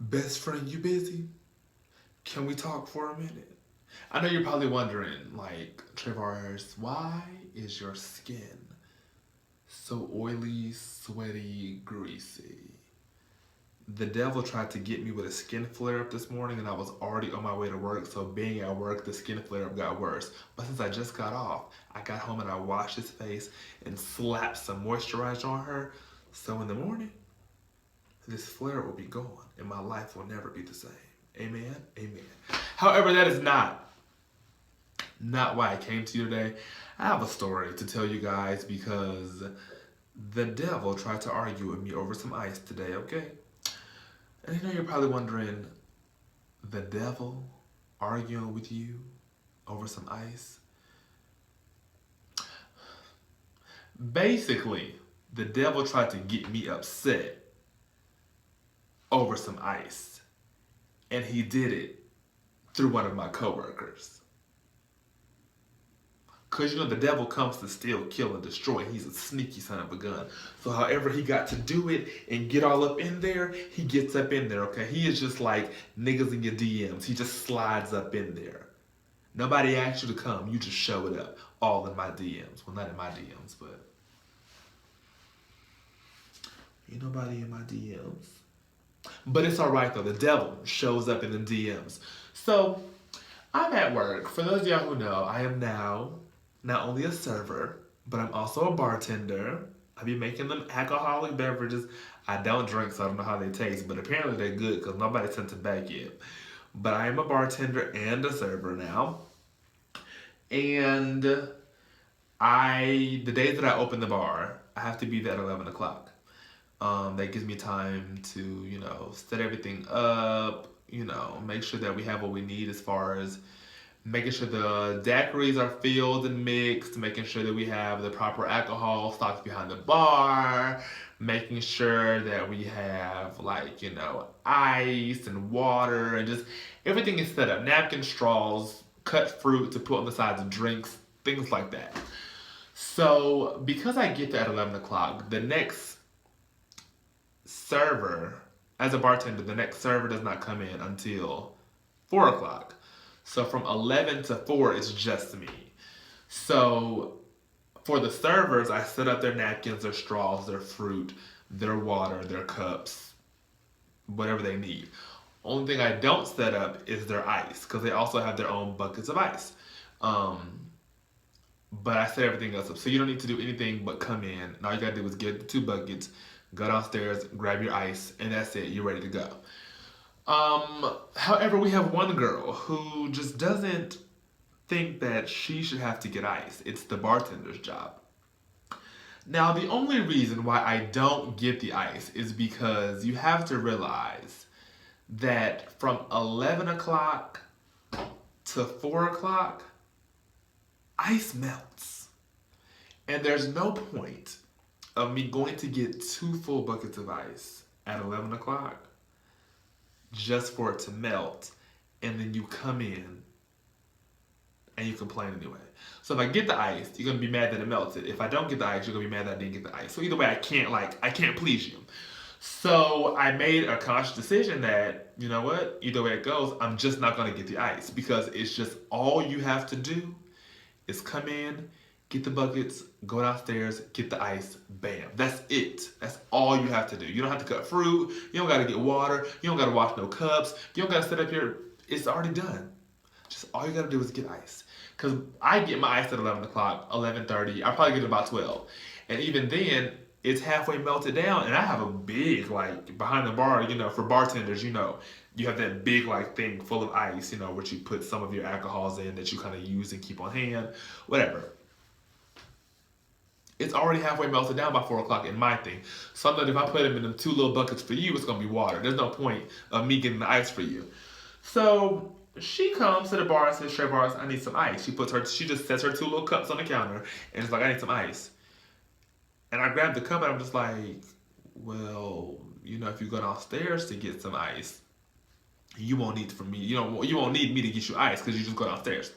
Best friend, you busy? Can we talk for a minute? I know you're probably wondering, like, Travars, why is your skin so oily, sweaty, greasy? The devil tried to get me with a skin flare up this morning, and I was already on my way to work. So, being at work, the skin flare up got worse. But since I just got off, I got home and I washed his face and slapped some moisturizer on her. So, in the morning, this flare will be gone and my life will never be the same. Amen. Amen. However, that is not why I came to you today. I have a story to tell you guys because the devil tried to argue with me over some ice today, okay? And I know you're probably wondering, the devil arguing with you over some ice? Basically, the devil tried to get me upset over some ice. And he did it through one of my coworkers. Because, the devil comes to steal, kill, and destroy. He's a sneaky son of a gun. So however he got to do it and get all up in there, he gets up in there, okay? He is just like niggas in your DMs. He just slides up in there. Nobody asked you to come. You just showed up all in my DMs. Well, not in my DMs, but ain't nobody in my DMs. But it's all right, though. The devil shows up in the DMs. So I'm at work. For those of y'all who know, I am now not only a server, but I'm also a bartender. I be making them alcoholic beverages. I don't drink, so I don't know how they taste, but apparently they're good because nobody sent it back yet. But I am a bartender and a server now. And the days that I open the bar, I have to be there at 11 o'clock. That gives me time to, set everything up, make sure that we have what we need as far as making sure the daiquiris are filled and mixed, making sure that we have the proper alcohol stocked behind the bar, making sure that we have ice and water and just everything is set up. Napkin straws, cut fruit to put on the sides of drinks, things like that. So because I get there at 11 o'clock, the next server, as a bartender, the next server does not come in until 4 o'clock. So from 11 to 4, it's just me. So for the servers, I set up their napkins, their straws, their fruit, their water, their cups, whatever they need. Only thing I don't set up is their ice, because they also have their own buckets of ice. But I set everything else up. So you don't need to do anything but come in. And all you gotta do is get the 2 buckets, go downstairs, grab your ice, and that's it. You're ready to go. However, we have one girl who just doesn't think that she should have to get ice. It's the bartender's job. Now, the only reason why I don't get the ice is because you have to realize that from 11 o'clock to 4 o'clock, ice melts. And there's no point of me going to get 2 full buckets of ice at 11 o'clock just for it to melt, and then you come in and you complain anyway. So if I get the ice, you're gonna be mad that it melted. If I don't get the ice, you're gonna be mad that I didn't get the ice. So either way, I can't please you. So I made a conscious decision that, you know what, either way it goes, I'm just not gonna get the ice because it's just all you have to do is come in, get the buckets, go downstairs, get the ice, bam. That's it. That's all you have to do. You don't have to cut fruit. You don't got to get water. You don't got to wash no cups. You don't got to set up your... It's already done. Just all you got to do is get ice. Because I get my ice at 11 o'clock, 11:30. I probably get it about 12. And even then, it's halfway melted down. And I have a big, behind the bar, for bartenders, you have that big thing full of ice, which you put some of your alcohols in that you kind of use and keep on hand, whatever. It's already halfway melted down by 4 o'clock in my thing. So I know that if I put them in them 2 little buckets for you, it's gonna be water. There's no point of me getting the ice for you. So she comes to the bar and says, "Trey Bars, I need some ice." She just sets her 2 little cups on the counter and is like, "I need some ice." And I grab the cup and I'm just like, well, if you go downstairs to get some ice, you won't need for me. You won't need me to get you ice because you just go downstairs.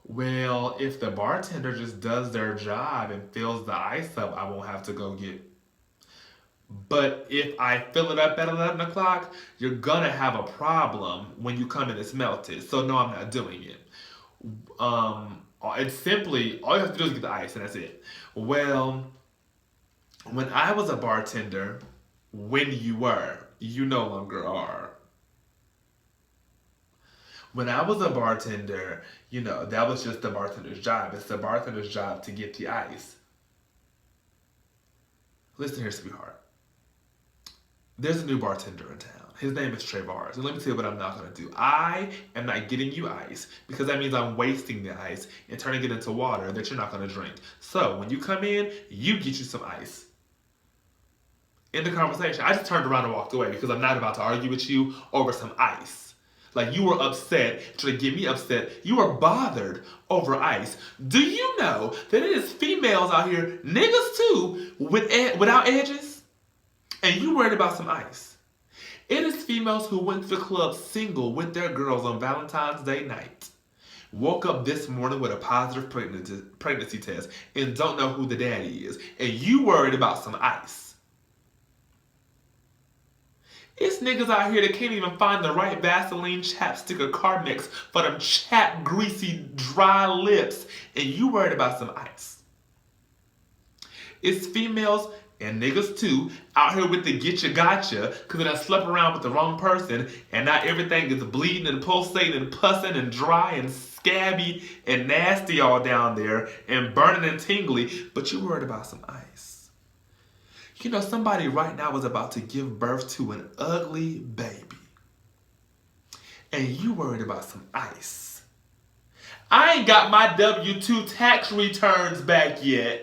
Well, if the bartender just does their job and fills the ice up, I won't have to go get But if I fill it up at 11 o'clock, you're gonna have a problem when you come in it's melted. So no, I'm not doing it. It's simply, all you have to do is get the ice and that's it. Well, when I was a bartender, when you were, you no longer are. When I was a bartender, that was just the bartender's job. It's the bartender's job to get the ice. Listen here, sweetheart. There's a new bartender in town. His name is Trayvars. And let me tell you what I'm not going to do. I am not getting you ice because that means I'm wasting the ice and turning it into water that you're not going to drink. So when you come in, you get you some ice. In the conversation, I just turned around and walked away because I'm not about to argue with you over some ice. Like you were upset, trying to get me upset. You were bothered over ice. Do you know that it is females out here, niggas too, without edges? And you worried about some ice. It is females who went to the club single with their girls on Valentine's Day night. Woke up this morning with a positive pregnancy test and don't know who the daddy is. And you worried about some ice. It's niggas out here that can't even find the right Vaseline, chapstick, or Carmex for them chapped, greasy, dry lips. And you worried about some ice. It's females and niggas too, out here with the get you gotcha, because they done slept around with the wrong person, and now everything is bleeding and pulsating and pussing and dry and scabby and nasty all down there, and burning and tingly, but you worried about some ice. Somebody right now is about to give birth to an ugly baby, and you worried about some ice. I ain't got my W-2 tax returns back yet.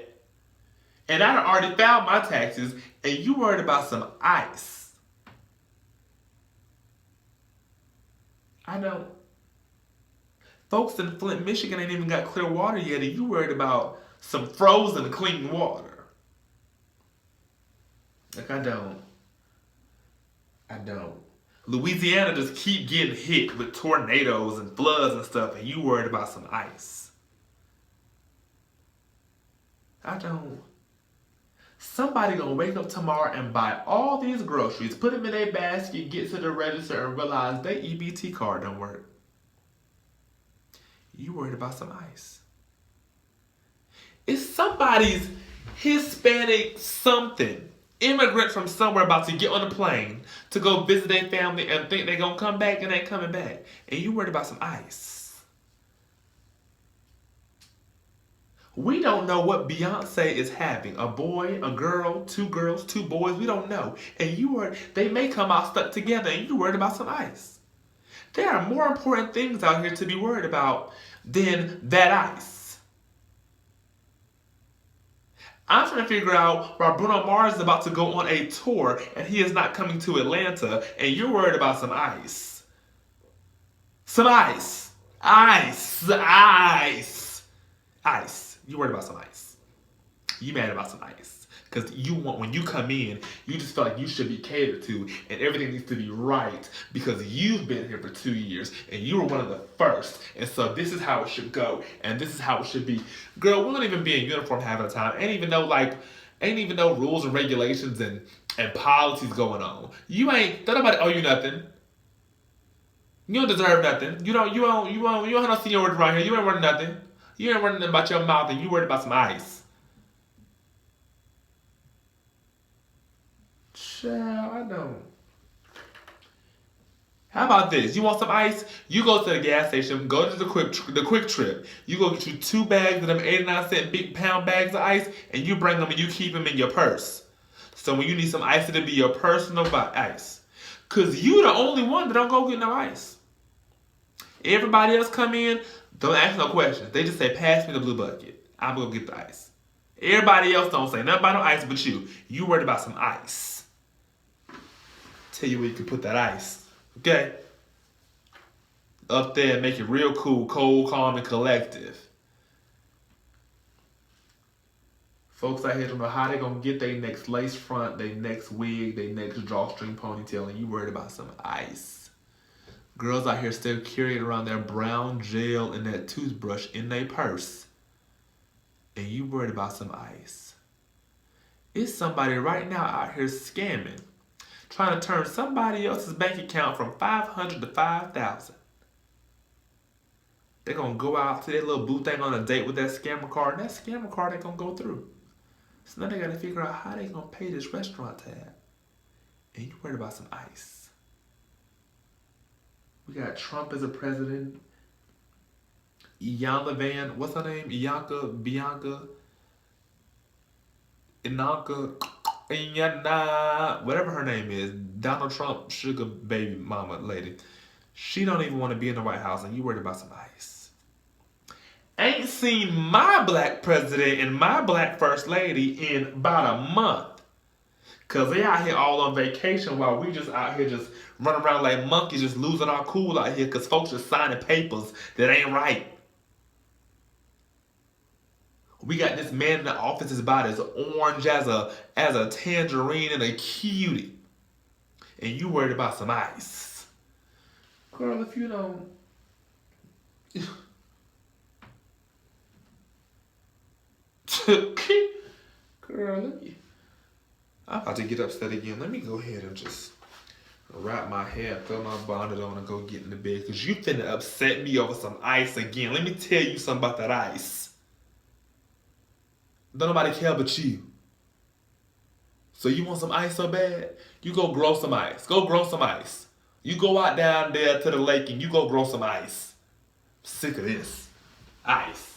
And I done already filed my taxes, and you worried about some ice. I know. Folks in Flint, Michigan ain't even got clear water yet, and you worried about some frozen clean water. Like, I don't. Louisiana just keep getting hit with tornadoes and floods and stuff, and you worried about some ice. I don't. Somebody gonna wake up tomorrow and buy all these groceries, put them in a basket, get to the register, and realize their EBT card don't work. You worried about some ice. It's somebody's Hispanic something, immigrant from somewhere about to get on a plane to go visit their family and think they're gonna come back and ain't coming back. And you worried about some ice. We don't know what Beyonce is having. A boy, a girl, two girls, two boys, we don't know. And they may come out stuck together and you're worried about some ice. There are more important things out here to be worried about than that ice. I'm trying to figure out why Bruno Mars is about to go on a tour and he is not coming to Atlanta and you're worried about some ice. Some ice. Ice. Ice. Ice. You worried about some ice. You mad about some ice. Because when you come in, you just feel like you should be catered to and everything needs to be right because you've been here for 2 years and you were one of the first. And so this is how it should go and this is how it should be. Girl, we don't even be in uniform half of the time. Ain't even know rules and regulations and policies going on. Don't nobody owe you nothing. You don't deserve nothing. You don't have no seniority right here. You ain't worth nothing. You ain't worried about your mouth and you worried about some ice. Child, I don't. How about this? You want some ice? You go to the gas station, go to the quick trip. You go get you 2 bags of them 89-cent big pound bags of ice, and you bring them and you keep them in your purse. So when you need some ice, it'll be your personal ice. Because you the only one that don't go get no ice. Everybody else come in, don't ask no questions. They just say, pass me the blue bucket. I'm going to get the ice. Everybody else don't say nothing about no ice but you. You worried about some ice. Tell you where you can put that ice. Okay? Up there, make it real cool, cold, calm, and collective. Folks out here don't know how they going to get their next lace front, their next wig, their next drawstring ponytail, and you worried about some ice. Girls out here still carrying around their brown gel and that toothbrush in their purse. And you worried about some ice. It's somebody right now out here scamming, trying to turn somebody else's bank account from 500 to 5,000. They're gonna go out to their little boo thing on a date with that scammer card, and that scammer card ain't gonna go through. So now they gotta figure out how they gonna pay this restaurant tab. And you worried about some ice. We got Trump as a president. Iyanla Van, what's her name? Bianca, Inanna, whatever her name is, Donald Trump sugar baby mama lady. She don't even want to be in the White House, and you worried about some ice. Ain't seen my black president and my black first lady in about a month. Cause they out here all on vacation while we just out here just running around like monkeys, just losing our cool out here cause folks just signing papers that ain't right. We got this man in the office is about as orange as a tangerine and a cutie. And you worried about some ice. Girl, if you don't girl, I'm about to get upset again. Let me go ahead and just wrap my hair, throw my bonnet on, and go get in the bed. Because you finna upset me over some ice again. Let me tell you something about that ice. Don't nobody care but you. So you want some ice so bad? You go grow some ice. Go grow some ice. You go out down there to the lake and you go grow some ice. I'm sick of this. Ice.